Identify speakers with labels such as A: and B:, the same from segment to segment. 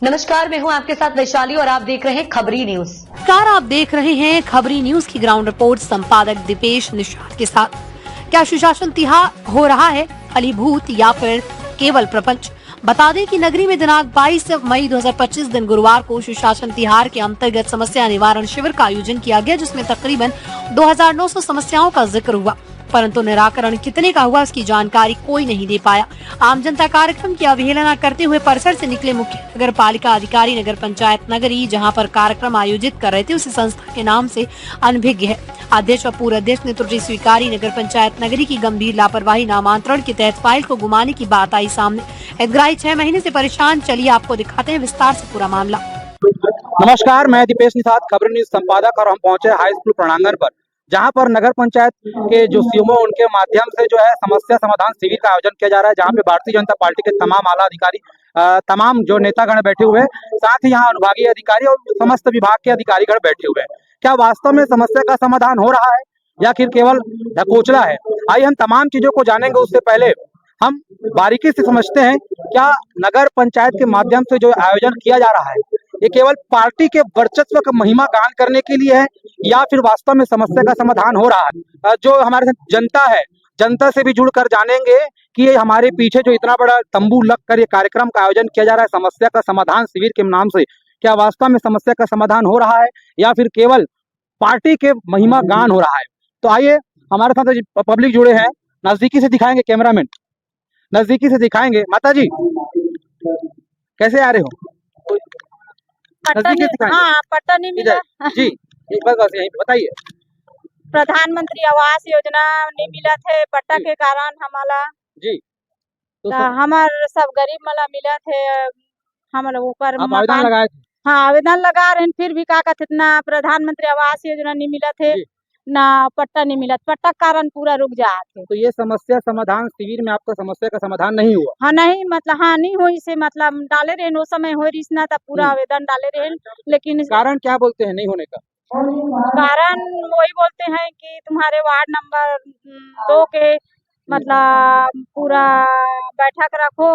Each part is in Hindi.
A: नमस्कार, मैं हूं आपके साथ वैशाली और आप देख रहे हैं खबरी न्यूज।
B: नमस्कार, आप देख रहे हैं खबरी न्यूज की ग्राउंड रिपोर्ट संपादक दीपेश निषाद के साथ। क्या सुशासन तिहार हो रहा है फलीभूत या फिर केवल प्रपंच? बता दें कि नगरी में दिनांक 22 मई 2025 दिन गुरुवार को सुशासन तिहार के अंतर्गत समस्या निवारण शिविर का आयोजन किया गया, जिसमें तकरीबन 2900 समस्याओं का जिक्र हुआ, परंतु निराकरण कितने का हुआ इसकी जानकारी कोई नहीं दे पाया। आम जनता कार्यक्रम की अवहेलना करते हुए परिसर से निकले मुख्य नगर पालिका अधिकारी नगर पंचायत नगरी, जहां पर कार्यक्रम आयोजित कर रहे थे, उसी संस्था के नाम से अनभिज्ञ है। अध्यक्ष और पूर्व अध्यक्ष ने त्रुटि स्वीकारी नगर पंचायत नगरी की गंभीर लापरवाही नामांतरण के तहत फाइल को घुमाने की बात आई सामने। हितग्राही 6 महीने से परेशान। चलिए आपको दिखाते हैं विस्तार से पूरा मामला।
C: नमस्कार, मैं दीपेश निषाद, खबर न्यूज संपादक, और हम पहुंचे हाई स्कूल प्रांगण पर, जहां पर नगर पंचायत के जो सीएमओ उनके माध्यम से जो है समस्या समाधान शिविर का आयोजन किया जा रहा है, जहां पे भारतीय जनता पार्टी के तमाम आला अधिकारी, तमाम जो नेतागण बैठे हुए हैं, साथ ही यहाँ अनुभागीय अधिकारी और समस्त विभाग के अधिकारीगण बैठे हुए हैं। क्या वास्तव में समस्या का समाधान हो रहा है या फिर केवल ढकोसला है? आइए हम तमाम चीजों को जानेंगे। उससे पहले हम बारीकी से समझते हैं, क्या नगर पंचायत के माध्यम से जो आयोजन किया जा रहा है, ये केवल पार्टी के वर्चस्व का महिमा गान करने के लिए है या फिर वास्तव में समस्या का समाधान हो रहा है? जो हमारे साथ जनता है, जनता से भी जुड़कर जानेंगे कि ये हमारे पीछे जो इतना बड़ा तंबू लगकर ये कार्यक्रम का आयोजन किया जा रहा है समस्या का समाधान शिविर के नाम से, क्या वास्तव में समस्या का समाधान हो रहा है या फिर केवल पार्टी के महिमा गान हो रहा है? तो आइए, हमारे साथ पब्लिक जुड़े हैं, नजदीकी से दिखाएंगे, कैमरामैन नजदीकी से दिखाएंगे। माता जी, कैसे आ रहे हो? नजदीकी से दिखाएंगे।
D: हाँ, पट्टा नहीं मिला
C: जी, एक बार बस यही बताइए।
D: प्रधानमंत्री आवास योजना नहीं मिला थे पट्टा के कारण हमारा
C: जी, तो
D: हमार सब गरीब मला मिला थे। हम लोग ऊपर
C: आप आवेदन लगाए थे?
D: हाँ, आवेदन लगा रहे हैं, फिर भी का कहते इतना प्रधानमंत्री आवास योजना नहीं मिला थे, ना पट्टा नहीं मिला, पट्टा के कारण पूरा रुक जाते।
C: तो ये समस्या समाधान शिविर में आपका समस्या का समाधान नहीं हुआ?
D: हाँ नहीं, मतलब हाँ नहीं हुई से मतलब डाले रहे उस समय हो रही ना, तब पूरा आवेदन डाले रहे, लेकिन
C: कारण क्या बोलते हैं नहीं होने का?
D: कारण वही बोलते हैं कि तुम्हारे वार्ड नंबर 2 के मतलब पूरा बैठक रखो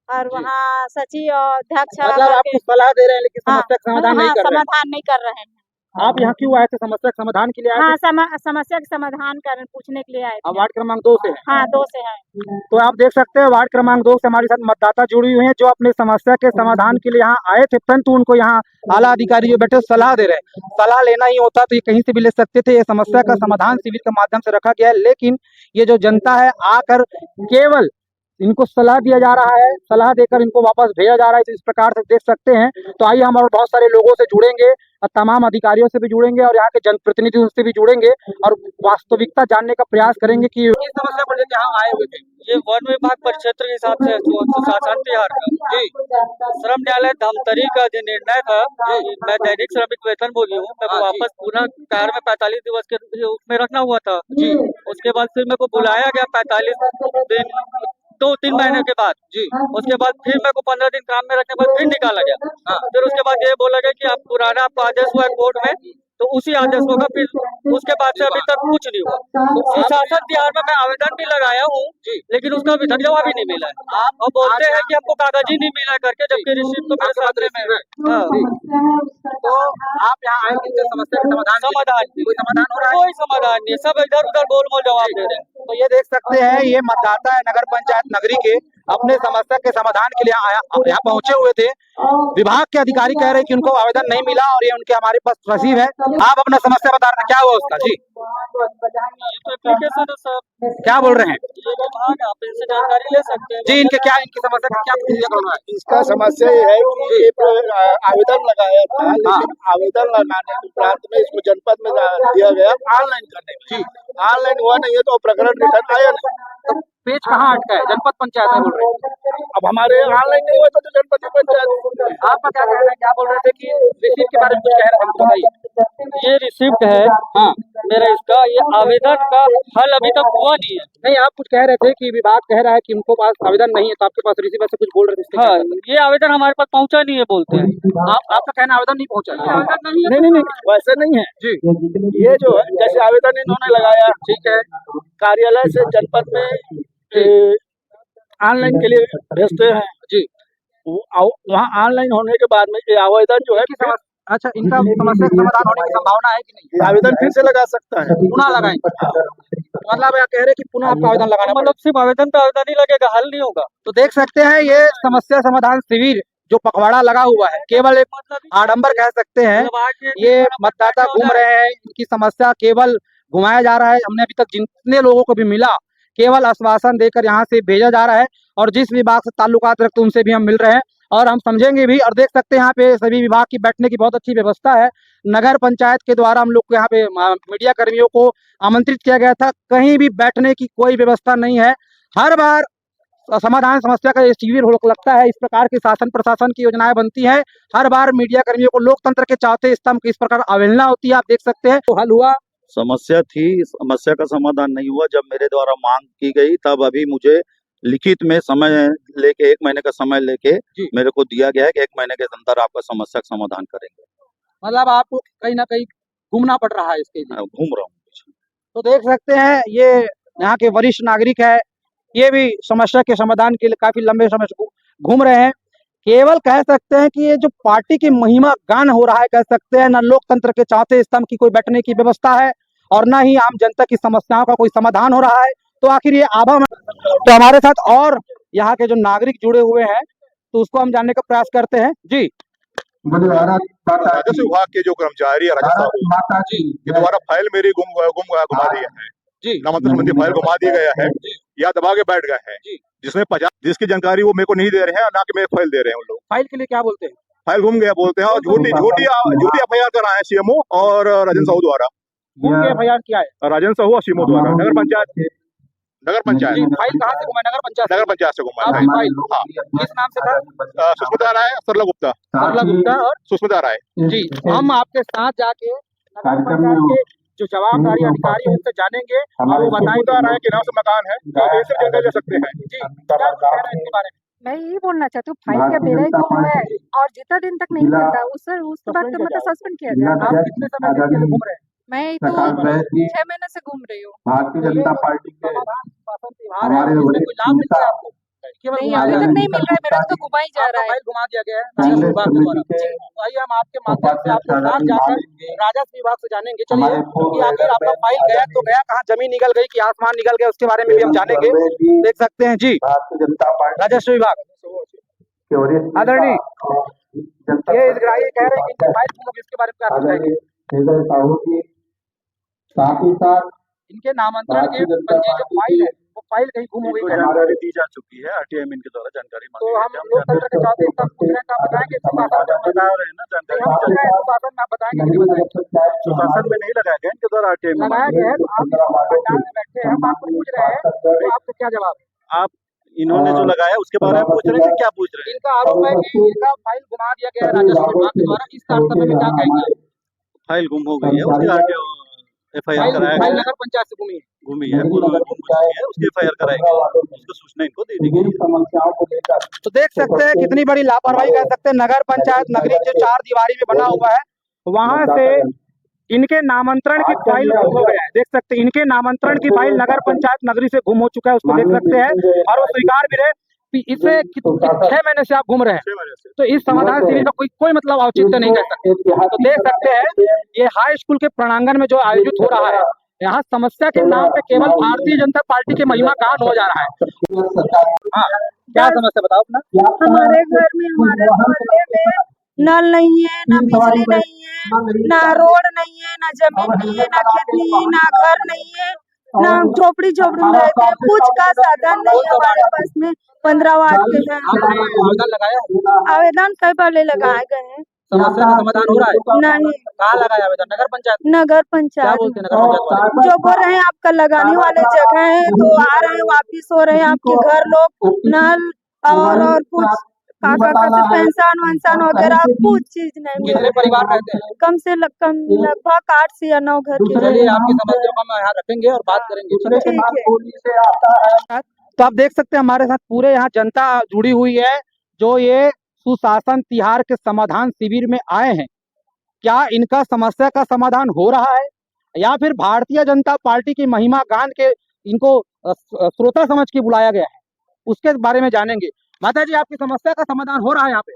D: और वहाँ सचिव और अध्यक्ष
C: मतलब आपको सलाह दे रहे हैं लेकिन समस्या का समाधान नहीं कर रहे हैं।
D: समाधान नहीं कर रहे हैं।
C: आप यहाँ क्यों आए थे? समस्या के समाधान के लिए आए थे?
D: हाँ, समस्या के समाधान कर पूछने के लिए आए थे।
C: आप वार्ड क्रमांक 2 से हैं?
D: हाँ, 2 से हैं।
C: तो आप देख सकते हैं वार्ड क्रमांक 2 से हमारे साथ मतदाता जुड़ी हुई हैं, जो अपने समस्या के समाधान के लिए यहाँ आए थे, परंतु उनको यहाँ आला अधिकारी जो बैठे सलाह दे रहे हैं। सलाह लेना ही होता तो ये कहीं से भी ले सकते थे। ये समस्या का समाधान शिविर के माध्यम से रखा गया है, लेकिन ये जो जनता है आकर केवल इनको सलाह दिया जा रहा है, सलाह देकर इनको वापस भेजा जा रहा है। तो इस प्रकार से देख सकते हैं। तो आइए हम और बहुत सारे लोगों से जुड़ेंगे और तमाम अधिकारियों से भी जुड़ेंगे और यहाँ के जनप्रतिनिधियों से भी जुड़ेंगे और वास्तविकता जानने का प्रयास करेंगे कि इस समस्या को लेकर यहाँ आए हुए थे।
E: ये वन विभाग परिक्षेत्र के हिसाब से सुशासन तिहार का जी श्रम न्यायालय धमतरी का जो निर्णय था, मैं दैनिक श्रमिक वेतनभोगी हूँ, मेरे को वापस पुनः तिहार में 45 दिवस के उसमें रखना हुआ था जी। उसके बाद फिर मेरे को बुलाया गया 45 दिन 2-3 महीने के बाद जी। उसके बाद फिर मेरे को 15 दिन काम में रखने के बाद फिर निकाला गया। फिर उसके बाद ये बोला गया कि आप पुराना आपका आदेश हुआ है कोर्ट में, तो उसी आदेश होगा। फिर उसके बाद से अभी तक कुछ नहीं हुआ। सुशासन तिहार में मैं आवेदन भी लगाया हूँ, लेकिन उसका अभी तक जवाब ही नहीं मिला है। और बोलते हैं कि हमको कागज ही नहीं मिला है करके, जबकि रिसीप्ट तो मेरे सामने में है।
C: तो आप यहाँ आए थे समस्या का समाधान कोई समाधान हो रहा है?
E: कोई समाधान नहीं है, सब इधर उधर गोल मोल जवाब दे रहे हैं।
C: तो ये देख सकते हैं, ये मतदाता है नगर पंचायत नगरी के, अपने समस्या के समाधान के लिए यहाँ पहुंचे हुए थे। विभाग के अधिकारी कह रहे हैं कि उनको आवेदन नहीं मिला और ये उनके हमारे पास रसीद है। आप अपना समस्या बता रहे हैं, क्या हुआ उसका? जी,
E: एप्लीकेशन है सर।
C: क्या बोल रहे हैं?
E: ये विभाग आप इनसे जानकारी ले सकते हैं
C: जी, इनके क्या, इनकी समस्या का क्या प्रतिक्रिया करना है?
F: इसका समस्या ये है कि ये आवेदन लगाया था, लेकिन आवेदन लगाने के उपरांत में इसको जनपद में दिया गया ऑनलाइन करने में। ऑनलाइन हुआ नहीं है तो प्रकरण रिटर्न आया नहीं।
C: तो पेज कहाँ अटका है? जनपद पंचायत में बोल रहे हैं।
F: अब हमारे ऑनलाइन नहीं हुआ तो जनपद पंचायत।
C: आपका क्या कहना है? क्या बोल रहे थे कि रिसीप्ट के बारे में कुछ कह रहे हैं, हमको बताइए।
E: ये रिसिप्ट है
C: हाँ,
E: मेरा, इसका ये आवेदन का हल अभी तक हुआ नहीं है।
C: नहीं, आप कुछ कह रहे थे कि विभाग कह रहा है कि उनको पास आवेदन नहीं है, तो आपके पास रिसीप्ट से कुछ बोल रहे थे।
E: हाँ, ये आवेदन हमारे पास पहुंचा नहीं है बोलते हैं।
C: आपका कहना आवेदन नहीं पहुंचा?
E: आवेदन नहीं है।
F: नहीं, वैसे नहीं है
C: जी।
F: ये जो है जैसे आवेदन इन्होंने लगाया,
C: ठीक है,
F: कार्यालय से जनपद में ऑनलाइन के लिए भेजते हैं
C: जी।
F: वहाँ ऑनलाइन होने के बाद में ये आवेदन जो है
C: अच्छा, इनका समस्या का समाधान होने की संभावना है कि नहीं?
F: ये आवेदन फिर से लगा सकता है।
C: पुनः लगाएंगे? मतलब आप कह रहे हैं कि पुनः आपका आवेदन लगाना पड़ेगा।
E: मतलब सिर्फ आवेदन पे आवेदन ही लगेगा, हल नहीं होगा।
C: तो देख सकते हैं ये समस्या समाधान शिविर जो पखवाड़ा लगा हुआ है, केवल एक आडंबर कह सकते हैं। ये मतदाता घूम रहे हैं, इनकी समस्या केवल घुमाया जा रहा है। हमने अभी तक जितने लोगों को भी मिला केवल आश्वासन देकर यहाँ से भेजा जा रहा है, और जिस विभाग से ताल्लुकात रखते उनसे भी हम मिल रहे हैं और हम समझेंगे भी। और देख सकते हैं यहाँ पे सभी विभाग की बैठने की बहुत अच्छी व्यवस्था है। नगर पंचायत के द्वारा हम लोग को यहाँ पे मीडिया कर्मियों को आमंत्रित किया गया था, कहीं भी बैठने की कोई व्यवस्था नहीं है। हर बार समाधान समस्या का ये शिविर लगता है, इस प्रकार की शासन प्रशासन की योजनाएं बनती है। हर बार मीडिया कर्मियों को लोकतंत्र के चौथे स्तंभ की इस प्रकार अवहेलना होती है। आप देख सकते हैं तो हल हुआ,
G: समस्या थी, समस्या का समाधान नहीं हुआ। जब मेरे द्वारा मांग की गई तब अभी मुझे लिखित में समय लेके 1 महीने का समय लेके मेरे को दिया गया है कि 1 महीने के अंदर आपका समस्या का समाधान करेंगे।
C: मतलब आपको कहीं ना कहीं घूमना पड़ रहा है इसके लिए।
G: घूम रहा हूँ।
C: तो देख सकते हैं ये यहाँ के वरिष्ठ नागरिक है, ये भी समस्या के समाधान के लिए काफी लंबे समय से घूम रहे हैं। केवल कह सकते हैं कि ये जो पार्टी की महिमा गान हो रहा है, कह सकते हैं, न लोकतंत्र के चौथे स्तंभ की कोई बैठने की व्यवस्था है और न ही आम जनता की समस्याओं का कोई समाधान हो रहा है। तो आखिर ये आभा में तो हमारे साथ और यहाँ के जो नागरिक जुड़े हुए हैं तो उसको हम जानने का प्रयास करते हैं। जी,
H: राजस्व विभाग के जो कर्मचारी के द्वारा फाइल मेरी घुमा दिया है जी, नामांकन संबंधी फाइल घुमा दिया गया है या दबा के बैठ गए हैं, जिसमें 50 जिसकी जानकारी वो मेरे को नहीं दे रहे हैं, ना कि मेरे फाइल दे रहे हैं। उन लोग
C: फाइल के लिए क्या बोलते हैं?
H: फाइल घूम गया बोलते हैं और झूठी FIR कराए हैं सीएमओ और राजन साहू द्वारा।
C: FIR किया है
H: राजन साहू और सीएमओ द्वारा नगर पंचायत
C: फाइल कहाँ से घुमा? नगर पंचायत से घुमा है।
H: फाइल
C: किस नाम से था?
H: सुष्मिता राय, सरला गुप्ता
C: और
H: सुष्मिता राय
C: जी। हम आपके साथ जाके नगर पंचायत के जो जवाबदारी अधिकारी उनसे जानेंगे और वो
H: सुष्मिता राय के नाम से मकान है, तो आप इससे जानकारी ले सकते हैं।
C: जी, क्या कुछ कह रहे हैं इसके बारे में?
I: मैं यही बोलना चाहती हूँ, फाइल का मेरा ही गुम है और जितना दिन तक नहीं मिलता उसके बाद तो मतलब सस्पेंड किया जाए।
C: आप कितने समय से इसके लिए घूम रहे हैं?
I: मैं तो 6 महीने से घूम रही हूँ।
J: भारतीय जनता पार्टी के
C: हमारे कोई लाभ मिल रहा है आपको? केवल
I: नहीं, अभी तक नहीं मिल रहा है, मेरा तो घुमा ही जा रहा है।
C: फाइल घुमा दिया गया है राजस्व विभाग के द्वारा। तो आइए हम आपके माध्यम से आपके साथ जाकर राजस्व विभाग से जानेंगे। चलिए कि आखिर आपका फाइल गया तो गया कहाँ, जमीन निकल गई कि आसमान निकल गया, उसके बारे में भी हम जानेंगे। देख सकते हैं जी,
J: भारतीय जनता पार्टी
C: राजस्व विभाग आदरणीय ये हितग्राही कह रहे हैं कि फाइल गुम हो गई, इसके बारे में क्या बताएंगे?
J: साथ ही साथ
C: इनके नामांतरण के पंजी जो फाइल है वो फाइल कहीं गुम हो गई है।
G: जानकारी दी जा चुकी है, RTM इनके द्वारा जानकारी
C: तो हम लोकतंत्र के चौथे स्तंभ पूछ रहे हैं, आप बताएंगे
G: बता रहे हैं ना जानकारी
C: शासन में, आप बताएंगे कि नहीं बताएंगे?
G: शासन में नहीं लगाया गया, इनके द्वारा RTM
C: लगाया गया है। तो आप पंडाल में बैठे हैं, हम आपको पूछ रहे हैं, तो आपका क्या जवाब?
G: आप इन्होंने जो लगाया उसके बारे में पूछ रहे हैं कि क्या पूछ रहे हैं?
C: इनका आरोप है कि इनका फाइल घुमा दिया गया है राजस्व विभाग के द्वारा, इस तारतम्य में क्या कहेंगे?
G: फाइल गुम हो गई है, उसकी FIR कराया
C: फाइल
G: गया,
C: नगर पंचायत से घूमी
G: है, पूर्व में गुम चुकी है, उसकी FIR कराई गई, उसको सूचना इनको दे दी गई।
J: समस्याओं को लेकर
C: तो देख सकते हैं कितनी बड़ी लापरवाही कह सकते हैं। नगर पंचायत नगरी जो 4 दीवारी में बना हुआ है, वहां से इनके नामांतरण की फाइल गुम हो गया है। देख सकते हैं इनके नामांतरण की फाइल नगर पंचायत नगरी से गुम हो चुका है, उसको देख सकते हैं। और वो स्वीकार भी रहे कि इसे 6 महीने से आप घूम रहे हैं, तो इस समाधान शिविर का कोई मतलब औचित्य नहीं कर सकते। तो देख सकते हैं ये हाई स्कूल के प्रांगण में जो आयोजित हो रहा है, यहाँ समस्या के नाम पे केवल भारतीय जनता पार्टी की महिमा गान हो जा रहा है। हाँ, क्या समस्या बताओ अपना?
D: हमारे घर में, हमारे मोहल्ले में नल नहीं है, ना बिजली नहीं है, ना रोड नहीं है, ना जमीन नहीं है, ना खेत नहीं है, ना घर नहीं है, ना झोपड़ी में रहते हैं। कुछ का साधन नहीं है हमारे पास में। 15 वार्ड के हैं।
C: आवेदन लगाया है?
D: आवेदन कई बार लगाए गए हैं,
C: समस्या का समाधान हो रहा है?
D: नहीं।
C: कहाँ लगाया आवेदन? नगर पंचायत?
D: नगर
C: क्या
D: पंचायत
C: बोलते हैं नगर पंचायत वाले?
D: जो बोल रहे हैं आपका लगाने वाले जगह है, तो आ रहे हैं वापिस हो रहे हैं आपके घर लोग। नल और कुछ पेंशन वंशन वगैरह कुछ चीज नहीं मिल
C: कितने परिवार रहते हैं?
D: कम से कम लगभग 8 से या 9 घर के।
C: चलिए आपकी समस्या को हम यहाँ रखेंगे और बात करेंगे।
D: ठीक है।
C: तो आप देख सकते हैं हमारे साथ पूरे यहाँ जनता जुड़ी हुई है जो ये सुशासन तिहार के समाधान शिविर में आए हैं। क्या इनका समस्या का समाधान हो रहा है या फिर भारतीय जनता पार्टी की महिमा गान के इनको श्रोता समझ के बुलाया गया है, उसके बारे में जानेंगे। माता जी, आपकी समस्या का समाधान हो रहा है यहाँ पे?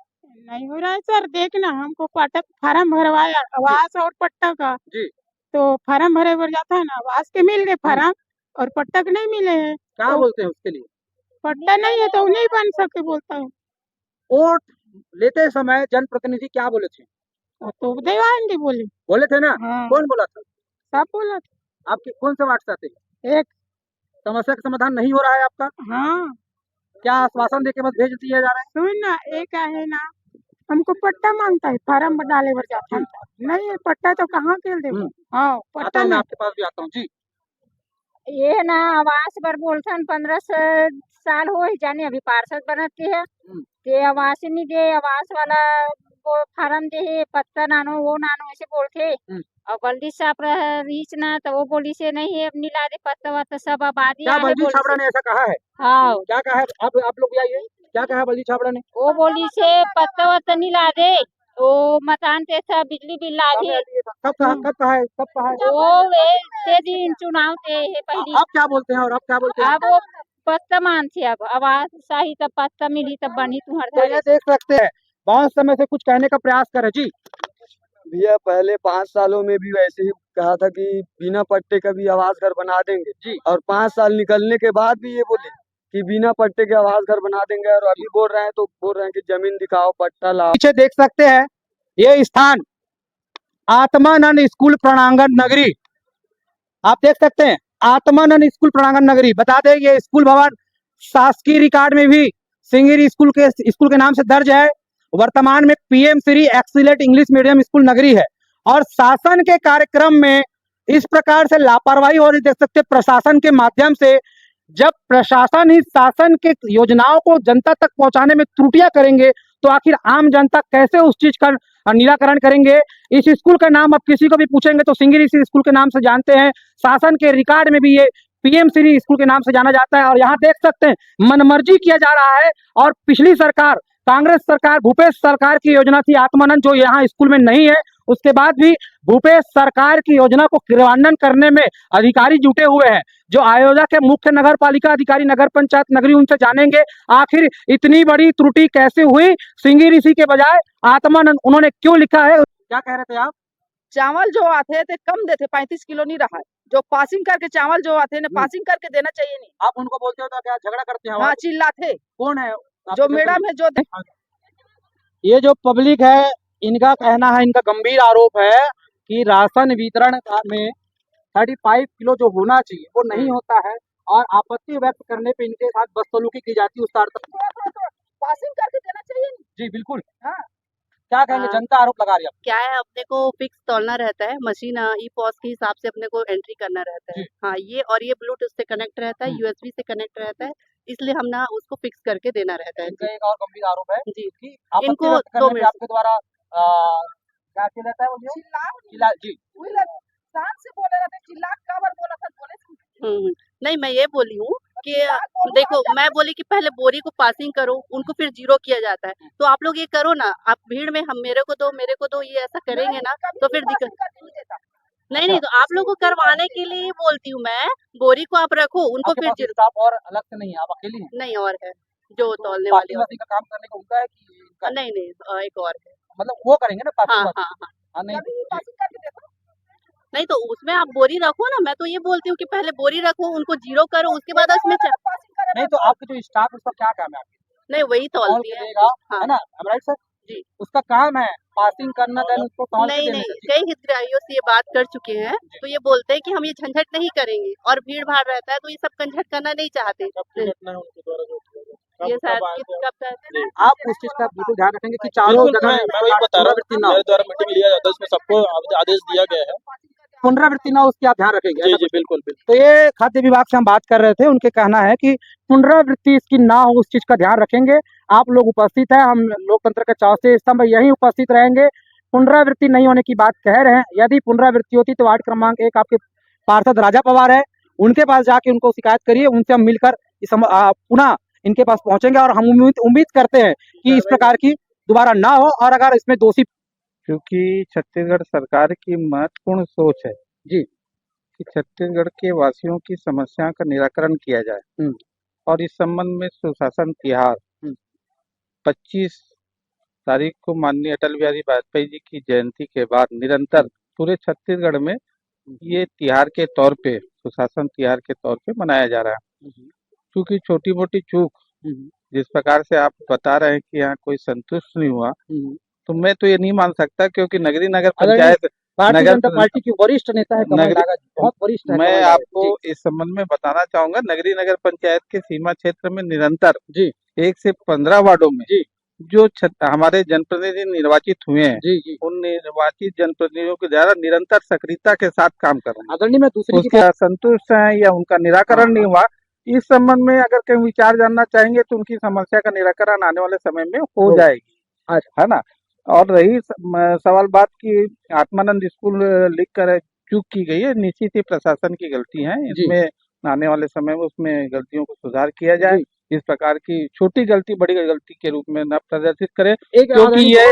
D: नहीं हो रहा है सर, देखना हमको पटक फार्म भरवाया आवास और पट्टा का।
C: जी।
D: तो फार्म भरे भर जाता है ना, आवास के मिल गए फार्म और पट्टा के नहीं मिले हैं।
C: क्या
D: तो
C: बोलते हैं उसके लिए?
D: पट्टा नहीं है तो नहीं बन सकते बोलता है।
C: वोट लेते समय जनप्रतिनिधि क्या बोले थे?
D: तो दिलवाएंगे बोले।
C: बोले थे ना?
D: हाँ।
C: कौन बोला था?
D: सब बोला था।
C: आपके कौन से वार्ड से आते हैं?
D: एक।
C: समस्या का समाधान नहीं हो रहा है आपका?
D: हाँ।
C: क्या आश्वासन देके बस भेज दिया जा रहा है?
D: सुन ना, एक है ना, हमको पट्टा मांगता है, फार्म डाले भर जाता है। नहीं है पट्टा तो कहाँ के दे। हाँ
C: आता
D: पट्टा
C: हूँ, मैं
D: नहीं।
C: आपके पास भी आता हूँ जी।
K: ये ना आवास पर बोलथन 15 साल हो ही जाने अभी पार्षद बनत के है ते आवास नहीं दे, आवास वाला वो फार्म दे है, पत्ता नानो वो नानो ऐसे बोलते। और बल्दी साहब रीच ना तो वो बोली से नहीं है, अब नीला दे पत्ता वत्ता सब आबादी
C: क्या
K: आहे
C: बल्दी
K: बोली
C: छाबड़ा
K: से।
C: ने ऐसा कहा है?
K: हाँ
C: क्या कहा है? आप लोग भी आइए। क्या कहा है बल्दी छाबड़ा ने?
K: वो बोली से पत्ता वत्ता नीला दे, वो मकान ते था बिजली बिल ला दी।
C: कब कहा है? कब कहा है?
K: वो वे ते दिन चुनाव ते है पहली।
C: आप क्या बोलते हैं और आप क्या बोलते हैं?
K: अब वो पत्ता मानते अब आवास सही तब पत्ता मिली तब बनी तुम्हारे
C: तो ये देख सकते हैं बहुत समय से कुछ कहने का प्रयास करे जी।
L: भैया पहले 5 सालों में भी वैसे ही कहा था कि बिना पट्टे का भी आवास घर बना देंगे
C: जी।
L: और 5 साल निकलने के बाद भी ये बोले कि बिना पट्टे के आवास घर बना देंगे, और अभी बोल रहे हैं कि जमीन दिखाओ पट्टा लाओ।
C: पीछे देख सकते हैं ये स्थान आत्मानंद स्कूल प्रांगण नगरी, आप देख सकते हैं आत्मानंद स्कूल प्रांगण नगरी। बता दें ये स्कूल भवन शासकीय रिकॉर्ड में भी सिंगीर स्कूल के नाम से दर्ज है। वर्तमान में PM Shri excellent English medium school नगरी है। और शासन के कार्यक्रम में इस प्रकार से लापरवाही हो रही देख सकते प्रशासन के माध्यम से। जब प्रशासन ही शासन के योजनाओं को जनता तक पहुंचाने में त्रुटियां करेंगे तो आखिर आम जनता कैसे उस चीज का निराकरण करेंगे। इस स्कूल का नाम आप किसी को भी पूछेंगे तो सिंगीर इस स्कूल के नाम से जानते हैं। शासन के रिकॉर्ड में भी ये पीएम श्री स्कूल के नाम से जाना जाता है। और यहाँ देख सकते हैं मनमर्जी किया जा रहा है। और पिछली सरकार कांग्रेस सरकार भूपेश सरकार की योजना थी आत्मानंद, जो यहाँ स्कूल में नहीं है। उसके बाद भी भूपेश सरकार की योजना को क्रियान्वयन करने में अधिकारी जुटे हुए हैं। जो आयोजक है मुख्य नगर पालिका अधिकारी नगर पंचायत नगरी, उनसे जानेंगे आखिर इतनी बड़ी त्रुटि कैसे हुई। सिंगीर इसी के बजाय आत्मानंद उन्होंने क्यों लिखा है। क्या कह रहे थे आप?
M: चावल जो आते थे कम देते, 35 किलो नहीं रहा है। जो पासिंग करके चावल जो आते हैं पासिंग करके देना चाहिए नहीं।
C: आप उनको बोलते हो तो क्या झगड़ा करते हैं?
M: हाँ चिल्लाते।
C: कौन है?
M: जो मैडम है जो
C: ये जो पब्लिक है इनका कहना है, इनका गंभीर आरोप है कि राशन वितरण में 35 किलो जो होना चाहिए वो नहीं होता है। और आपत्ति व्यक्त करने पे इनके साथ बदसलूकी की जाती है। उस
M: पासिंग करके देना चाहिए।
C: जी बिल्कुल।
M: हाँ।
C: क्या कहेंगे? जनता आरोप लगा रही है।
N: क्या है, अपने को फिक्स तोलना रहता है, मशीन ई पॉस के हिसाब से अपने को एंट्री करना रहता है। हाँ ये और ये ब्लूटूथ से कनेक्ट रहता है, यूएसबी से कनेक्ट रहता है, इसलिए हम ना उसको फिक्स करके देना रहता है।
C: इनका एक और गंभीर आरोप है
N: जी
C: कि
N: इनको 2 मिनट
C: आपके द्वारा क्या किया जाता है? चिल्ला जी
M: शान से बोले रहते, चिल्ला काबर बोला था बोले।
N: नहीं मैं ये बोली हूँ कि देखो मैं बोली कि पहले बोरी को पासिंग करो, उनको फिर जीरो किया जाता है। तो आप लोग ये करो ना, आप भीड़ में हम मेरे को दो ये ऐसा करेंगे ना तो फिर दिक्कत नहीं तो आप लोग को करवाने के लिए ही बोलती हूँ मैं। बोरी को आप रखो, उनको फिर जीरो।
C: और अलग से नहीं है, आप अकेली हैं?
N: नहीं और है जो तौलने वाली
C: का काम करने को उनका है कि
N: नहीं एक और है।
C: मतलब वो करेंगे ना पासिंग?
N: हाँ
C: नहीं
N: नहीं तो उसमें आप बोरी रखो ना। मैं तो ये बोलती हूँ कि पहले बोरी रखो, उनको जीरो करो, उसके बाद उसमें
C: नहीं तो आपके जो स्टाफ उसका क्या काम है?
N: नहीं वही तौलती है
C: है ना, राइट सर जी। उसका काम है पासिंग करना, देन उसको तौल के देना।
N: नहीं कई हितग्राहियों से ये बात कर चुके हैं तो ये बोलते हैं कि हम ये झंझट नहीं करेंगे और भीड़ भाड़ रहता है तो ये सब झंझट करना नहीं चाहते। ये शायद
C: आप उस चीज का बिल्कुल ध्यान रखेंगे कि चारों जगह
E: मैं वही बता रहा हूँ, मेरे द्वारा मीटिंग लिया जाता है, उसमें सबको आदेश दिया गया है,
C: पुनरावृत्ति ना उसकी आप ध्यान रखेंगे।
E: जी बिल्कुल।
C: तो ये खाद्य विभाग से हम बात कर रहे थे, उनके कहना है कि पुनरावृत्ति इसकी ना हो, उस चीज का ध्यान रखेंगे। आप लोग उपस्थित हैं, हम लोकतंत्र के चौथे स्तंभ यहीं उपस्थित रहेंगे। पुनरावृत्ति नहीं होने की बात कह रहे हैं। यदि पुनरावृत्ति होती तो वार्ड क्रमांक 1 आपके पार्षद राजा पवार है, उनके पास जाके उनको शिकायत करिए, उनसे हम मिलकर पुनः इनके पास पहुंचेंगे। और हम उम्मीद करते हैं कि इस प्रकार की दोबारा ना हो। और अगर इसमें दोषी,
J: क्योंकि छत्तीसगढ़ सरकार की महत्वपूर्ण सोच है
C: जी
J: कि छत्तीसगढ़ के वासियों की समस्या का निराकरण किया जाए और इस संबंध में सुशासन तिहार 25 तारीख को माननीय अटल बिहारी वाजपेयी जी की जयंती के बाद निरंतर पूरे छत्तीसगढ़ में ये तिहार के तौर पे, सुशासन तिहार के तौर पे मनाया जा रहा है। क्योंकि छोटी मोटी चूक जिस प्रकार से आप बता रहे हैं कि यहाँ कोई संतुष्ट नहीं हुआ, तो मैं तो ये नहीं मान सकता, क्योंकि नगरी नगर पंचायत
C: भारतीय जनता पार्टी की वरिष्ठ नेता है कमल डागा जी, बहुत वरिष्ठ है।
J: मैं आपको इस संबंध में बताना चाहूंगा, नगरी नगर पंचायत के सीमा क्षेत्र में निरंतर 1 से 15 वार्डों में जो हमारे जनप्रतिनिधि निर्वाचित हुए हैं, उन निर्वाचित जनप्रतिनिधियों के द्वारा निरंतर सक्रियता के साथ काम कर रहे हैं।
C: आदरणीय, मैं दूसरी
J: उसके असंतुष्ट हैं या उनका निराकरण नहीं हुआ, इस संबंध में अगर कहीं विचार जानना चाहेंगे तो उनकी समस्या का निराकरण आने वाले समय में हो जाएगी, है ना। और रही सवाल बात की आत्मानंद स्कूल लिख कर चूक की गई है, निश्चित ही प्रशासन की गलती है, इसमें आने वाले समय में उसमें गलतियों को सुधार किया जाए। इस प्रकार की छोटी गलती बड़ी गलती के रूप में न प्रदर्शित करें, क्योंकि ये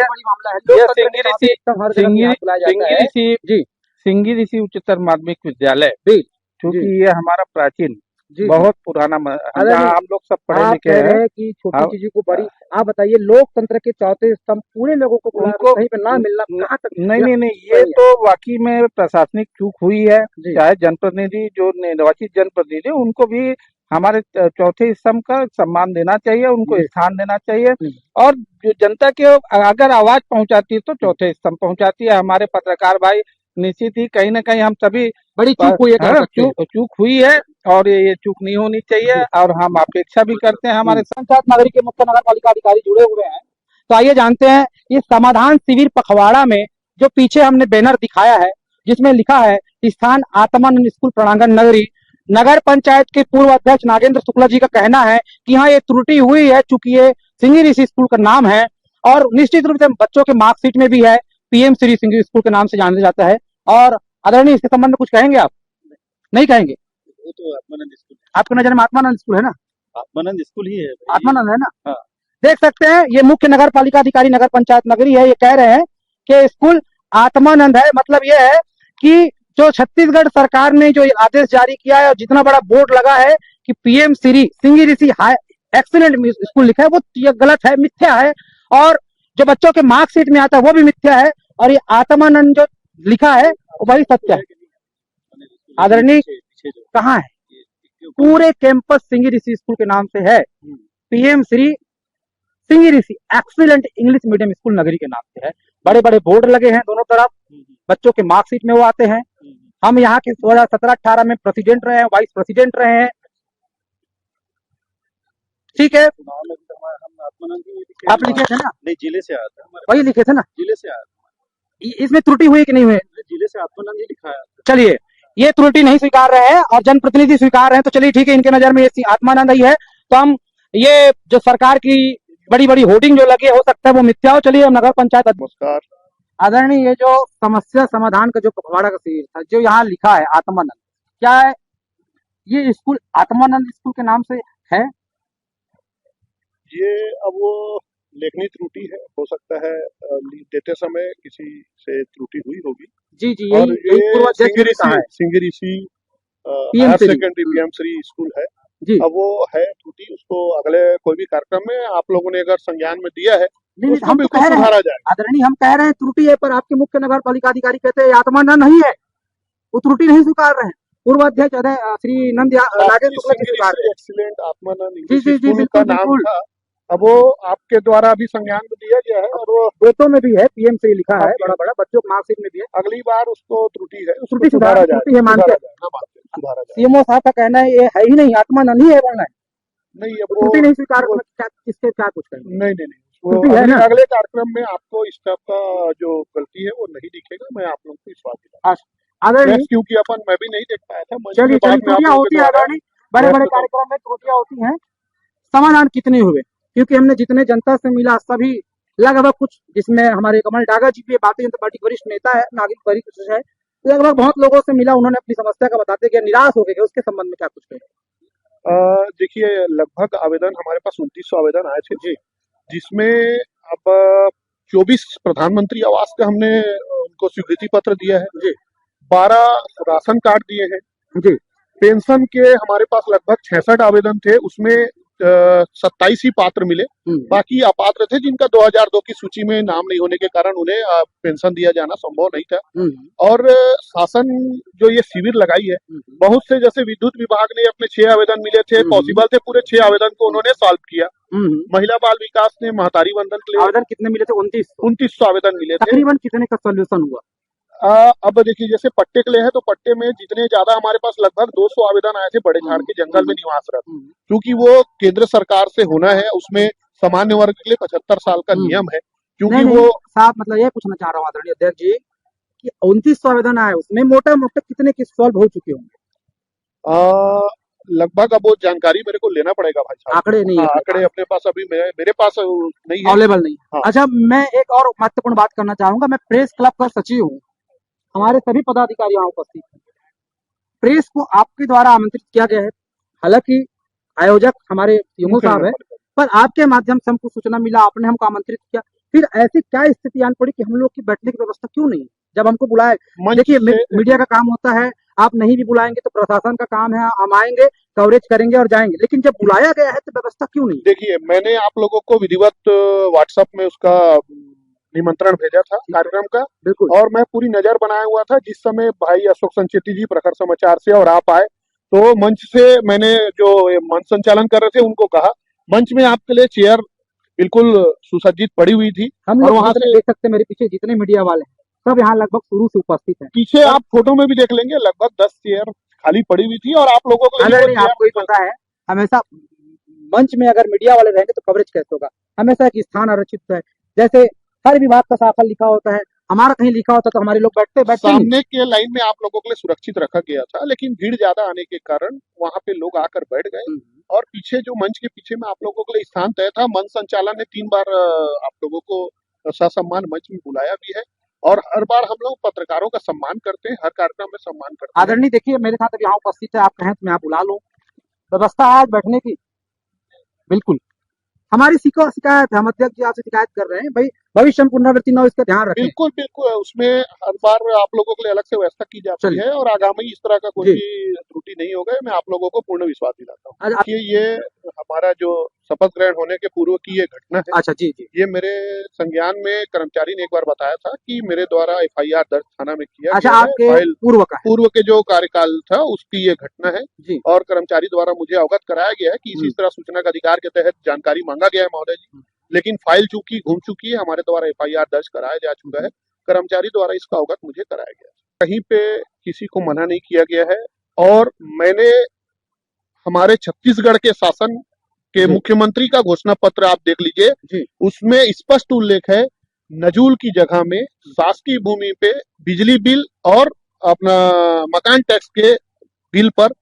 J: सिंगी ऋषि उच्चतर माध्यमिक विद्यालय, क्योंकि ये हमारा प्राचीन बहुत पुराना हम लोग सब पढ़े लिखे हैं
C: कि छोटी चीजों को बड़ी। आप बताइए, लोकतंत्र के चौथे स्तंभ पूरे लोगों को कहीं पे ना मिलना कहाँ तक?
J: नहीं, ये तो वाकई में प्रशासनिक चूक हुई है। चाहे जनप्रतिनिधि जो निर्वाचित जनप्रतिनिधि, उनको भी हमारे चौथे स्तंभ का सम्मान देना चाहिए, उनको स्थान देना चाहिए। और जो जनता के अगर आवाज पहुंचाती है तो चौथे स्तंभ पहुंचाती है। हमारे पत्रकार भाई निश्चित ही कहीं ना कहीं हम सभी
C: बड़ी चूक हुई है,
J: चूक हुई है और ये चूक नहीं होनी चाहिए, और हम अपेक्षा भी करते हैं। हमारे
C: पंचायत नगरी के मुख्य नगर पालिका अधिकारी जुड़े हुए हैं, तो आइए जानते हैं इस समाधान शिविर पखवाड़ा में जो पीछे हमने बैनर दिखाया है, जिसमें लिखा है स्थान आत्मानंद स्कूल प्रांगण नगरी। नगर पंचायत के पूर्व अध्यक्ष नागेंद्र शुक्ला जी का कहना है कि यहाँ ये त्रुटि हुई है, चूंकि ये सिंगी ऋषि स्कूल का नाम है और निश्चित रूप से बच्चों के मार्कशीट में भी है PM श्री सिंगी स्कूल के नाम से जाना जाता है। और आदरणीय, इसके संबंध में कुछ कहेंगे आप? नहीं कहेंगे?
G: वो तो आत्मानंद स्कूल,
C: आपकी नजर में आत्मानंद स्कूल है ना?
G: आत्मानंद स्कूल ही है,
C: आत्मानंद है ना?
G: हाँ।
C: देख सकते हैं, ये मुख्य नगर पालिका अधिकारी नगर पंचायत नगरी है, ये कह रहे हैं कि स्कूल आत्मानंद है। मतलब ये है कि जो छत्तीसगढ़ सरकार ने जो आदेश जारी किया है और जितना बड़ा बोर्ड लगा है कि PM श्री सिंगी ऋषि हाई एक्सीलेंट स्कूल लिखा है, वो ये गलत है, मिथ्या है। और जो बच्चों के मार्कशीट में आता है वो भी मिथ्या है, और ये आत्मानंद जो लिखा है वो वही सत्य है। आदरणीय, कहाँ है? पूरे कैंपस सिंगी ऋषि स्कूल के नाम से है। PM श्री सिंगी ऋषि एक्सीलेंट इंग्लिश मीडियम स्कूल नगरी के नाम से है। बड़े बड़े बोर्ड लगे हैं दोनों तरफ, बच्चों के मार्कशीट में वो आते हैं। हम यहाँ के 2017-18 में प्रेसिडेंट रहे हैं, वाइस प्रेसिडेंट रहे हैं, ठीक है। आप लिखे थे ना?
G: नहीं, जिले से आया था,
C: वही लिखे थे ना?
G: जिले से आया था।
C: इसमें त्रुटि हुई कि नहीं हुई?
G: जिले से आत्मानंद ही लिखा है।
C: चलिए, ये त्रुटि नहीं स्वीकार रहे हैं और जनप्रतिनिधि स्वीकार रहे हैं, तो चलिए ठीक है, इनके नजर में ये आत्मानंद ही है। तो हम ये जो सरकार की बड़ी बड़ी होर्डिंग जो लगी हो सकता है वो मिथ्या हो। चलिए, हम नगर पंचायत
H: नमस्कार।
C: आदरणीय, ये जो समस्या समाधान का जो पखवाड़ा का शिविर था, जो यहाँ लिखा है आत्मानंद, क्या है ये स्कूल आत्मानंद स्कूल के नाम से है?
H: ये अब वो लेखनी त्रुटि है, हो सकता है देते समय किसी से त्रुटि हुई होगी।
C: जी, यही
H: Singi Rishi
C: PM
H: higher secondary PM Shri school है जी। अब वो है त्रुटि, उसको अगले कोई भी कार्यक्रम में आप लोगों ने अगर संज्ञान में दिया है
C: नहीं, हम तो कह रहे हैं आदरणीय, हम कह रहे हैं त्रुटि है, पर आपके मुख्य नगर पालिका अधिकारी कहते हैं आत्मानंद नहीं है, वो त्रुटि नहीं स्वीकार रहे हैं। पूर्व अध्यक्ष श्री नागेंद्र शुक्ला जी स्वीकार रहे हैं।
H: एक्सीलेंट आत्मानंद स्कूल का नाम था, अब वो आपके द्वारा भी संज्ञान में दिया गया है और वो
C: वेतों में भी है, PM से लिखा है, बड़ा बड़ा बच्चों के मार्कशीट में भी है।
H: अगली बार उसको त्रुटि है,
C: त्रुटि सुधारा जाए, मानते CMO साहब का कहना है ये है ही नहीं, आत्मानंद ही है, बोलना है
H: नहीं,
C: त्रुटि नहीं स्वीकार, इसके क्या कुछ कहेंगे?
H: नहीं, अगले कार्यक्रम में आपको इस टाइप का जो गलती है वो नहीं दिखेगा, मैं आप लोगों को विश्वास दिलाता हूं, क्योंकि अपन मैं भी नहीं देख पाया था।
C: चलिए, त्रुटियां होती है आदरणीय, बड़े बड़े कार्यक्रम में त्रुटियां होती हैं। समाधान कितने हुए? क्योंकि हमने जितने जनता से मिला सभी लगभग, कुछ जिसमें हमारे कमल डागा जी भी भारतीय जनता पार्टी वरिष्ठ नेता है, नागरिक वरिष्ठ है, लगभग बहुत लोगों से मिला, उन्होंने अपनी समस्या का बताते गए, निराश हो गए। उसके संबंध में क्या कुछ कहें?
H: देखिए, लगभग आवेदन हमारे पास 2900 आवेदन आए थे जी, जिसमें अब 24 प्रधानमंत्री आवास का हमने उनको स्वीकृति पत्र दिया है जी, 12 राशन कार्ड दिए हैं जी, पेंशन के हमारे पास लगभग 66 आवेदन थे, उसमें
F: 27 ही पात्र मिले, बाकी अपात्र थे जिनका 2002 की सूची में नाम नहीं होने के कारण उन्हें पेंशन दिया जाना संभव नहीं था। और शासन जो ये शिविर लगाई है, बहुत से जैसे विद्युत विभाग ने अपने 6 आवेदन मिले थे, पॉसिबल थे, पूरे 6 आवेदन को उन्होंने सॉल्व किया। महिला बाल विकास ने महतारी वंदन के लिए
C: आवेदन कितने मिले थे? 2900
F: आवेदन मिले थे।
C: तकरीबन कितने का सोल्यूशन हुआ?
F: अब देखिए, जैसे पट्टे के लिए है तो पट्टे में जितने ज्यादा हमारे पास लगभग 200 आवेदन आए थे बड़े झाड़ के जंगल में निवासरत, क्योंकि वो केंद्र सरकार से होना है, उसमें सामान्य वर्ग के लिए 75 साल का नियम है, क्योंकि वो
C: साहब मतलब ये पूछना चाह रहा हूँ आदरणीय अध्यक्ष जी कि 2900 आवेदन आए, उसमें मोटा मोटा कितने के सॉल्व हो चुके होंगे?
F: लगभग अब वो जानकारी मेरे को लेना पड़ेगा भाई साहब,
C: आंकड़े नहीं है,
F: आंकड़े अपने पास अभी मेरे पास नहीं है,
C: अवेलेबल नहीं। अच्छा, मैं एक और महत्वपूर्ण बात करना चाहूंगा। मैं प्रेस क्लब का सचिव हूँ, हमारे सभी पदाधिकारी यहाँ उपस्थित हैं। प्रेस को आपके द्वारा आमंत्रित किया गया है, हालांकि आयोजक हमारे सीएमओ साहब है, पर आपके माध्यम से हमको सूचना मिला, आपने हमको आमंत्रित किया। फिर ऐसी क्या स्थिति आन पड़ी कि हम लोग की बैठने की व्यवस्था क्यों नहीं है जब हमको बुलाए? देखिए, मीडिया का काम होता है, आप नहीं भी बुलाएंगे तो प्रशासन का काम है, हम आएंगे, कवरेज करेंगे और जाएंगे, लेकिन जब बुलाया गया है तो व्यवस्था क्यों नहीं?
F: देखिए, मैंने आप लोगों को विधिवत व्हाट्सएप में उसका निमंत्रण भेजा था कार्यक्रम का, बिल्कुल, और मैं पूरी नजर बनाया हुआ था। जिस समय भाई अशोक संचेती जी प्रखर समाचार से और आप आए तो मंच से मैंने जो मंच संचालन कर रहे थे उनको कहा, मंच में आपके लिए चेयर बिल्कुल सुसज्जित पड़ी हुई थी।
C: हम लोग वहां से देख सकते हैं, मेरे पीछे जितने मीडिया वाले हैं सब यहाँ लगभग शुरू से उपस्थित हैं।
F: पीछे आप फोटो में भी देख लेंगे, लगभग 10 चेयर खाली पड़ी हुई थी, और आप लोगों को
C: आपको ही पता है, हमेशा मंच में अगर मीडिया वाले रहेंगे तो कवरेज कैसे होगा? हमेशा एक स्थान आरक्षित है, जैसे हर विभाग का शाखा लिखा होता है, हमारा कहीं लिखा होता तो हमारे लोग बैठते
F: सामने के लाइन में आप लोगों के लिए सुरक्षित रखा गया था, लेकिन भीड़ ज्यादा आने के कारण वहां पे लोग आकर बैठ गए, और पीछे जो मंच के पीछे में आप लोगों के लिए स्थान तय था, मंच संचालन ने 3 बार आप लोगों को ससम्मान मंच में बुलाया भी है, और हर बार हम लोग पत्रकारों का सम्मान करते हैं, हर कार्यक्रम में सम्मान करते हैं।
C: आदरणीय, देखिए मेरे साथ अब यहाँ उपस्थित है, आप कहें तो मैं आप बुला लूं, व्यवस्था है आज बैठने की? बिल्कुल, हमारी शिकायत है, हम अध्यक्ष जी आपसे शिकायत कर रहे हैं, भाई भविष्य में पुनरावृत्ति न हो, इसका ध्यान रखें।
F: बिल्कुल बिल्कुल, उसमें हर बार आप लोगों के लिए अलग से व्यवस्था की जाती है, और आगामी इस तरह का कोई त्रुटि नहीं होगा, मैं आप लोगों को पूर्ण विश्वास दिलाता हूँ। देखिए, ये हमारा जो शपथ ग्रहण होने के पूर्व की ये घटना है।
C: अच्छा, जी जी,
F: ये मेरे संज्ञान में कर्मचारी ने एक बार बताया था कि मेरे द्वारा FIR दर्ज थाना में किया।
C: अच्छा, आपके
F: पूर्व के जो कार्यकाल था उसकी ये घटना है, और कर्मचारी द्वारा मुझे अवगत कराया गया है कि इसी तरह सूचना का अधिकार के तहत जानकारी मांगा गया है महोदय जी, लेकिन फाइल चूंकि घूम चुकी है, हमारे द्वारा FIR दर्ज कराया जा चुका है, कर्मचारी द्वारा इसका अवगत मुझे कराया गया है। कहीं पे किसी को मना नहीं किया गया है, और मैंने हमारे छत्तीसगढ़ के शासन के मुख्यमंत्री का घोषणा पत्र आप देख लीजिए, उसमें स्पष्ट उल्लेख है, नजूल की जगह में शासकीय भूमि पे बिजली बिल और अपना मकान टैक्स के बिल पर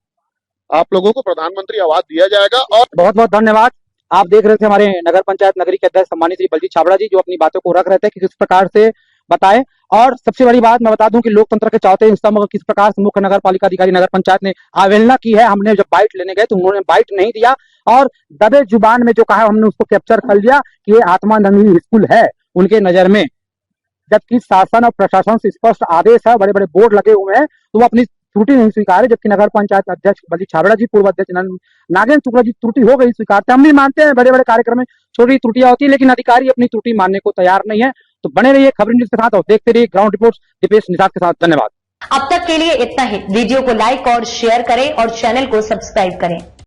F: आप लोगों को प्रधानमंत्री आवास दिया जाएगा। और
C: बहुत बहुत धन्यवाद। आप देख रहे थे हमारे नगर पंचायत नगरी के अध्यक्ष सम्मानित श्री बलजीत छाबड़ा जी, जो अपनी बातों को रख रहे थे कि किस प्रकार से बताएं। और सबसे बड़ी बात मैं बता दूं कि लोकतंत्र के चौथे स्तंभ किस प्रकार से मुख्य नगर पालिका अधिकारी नगर पंचायत ने अवहेलना की है। हमने जब बाइट लेने गए तो उन्होंने बाइट नहीं दिया, और दबे जुबान में जो कहा हमने उसको कैप्चर कर लिया कि ये आत्मा नंगी स्कूल है उनके नजर में, जबकि शासन और प्रशासन से स्पष्ट आदेश है, बड़े बड़े बोर्ड लगे हुए हैं, तो वो अपनी त्रुटि नहीं स्वीकारे। जबकि नगर पंचायत अध्यक्ष बलजीत छाबड़ा जी, पूर्व अध्यक्ष नागेंद्र शुक्ला जी त्रुटि हो गई स्वीकारते। हम भी मानते हैं बड़े बड़े कार्यक्रम में छोटी त्रुटियां होती है, लेकिन अधिकारी अपनी त्रुटि मानने को तैयार नहीं है। तो बने रहिए खबर न्यूज के साथ और देखते रहिए ग्राउंड रिपोर्ट दीपेश निषाद के साथ। धन्यवाद।
A: अब तक के लिए इतना ही। वीडियो को लाइक और शेयर करें और चैनल को सब्सक्राइब करें।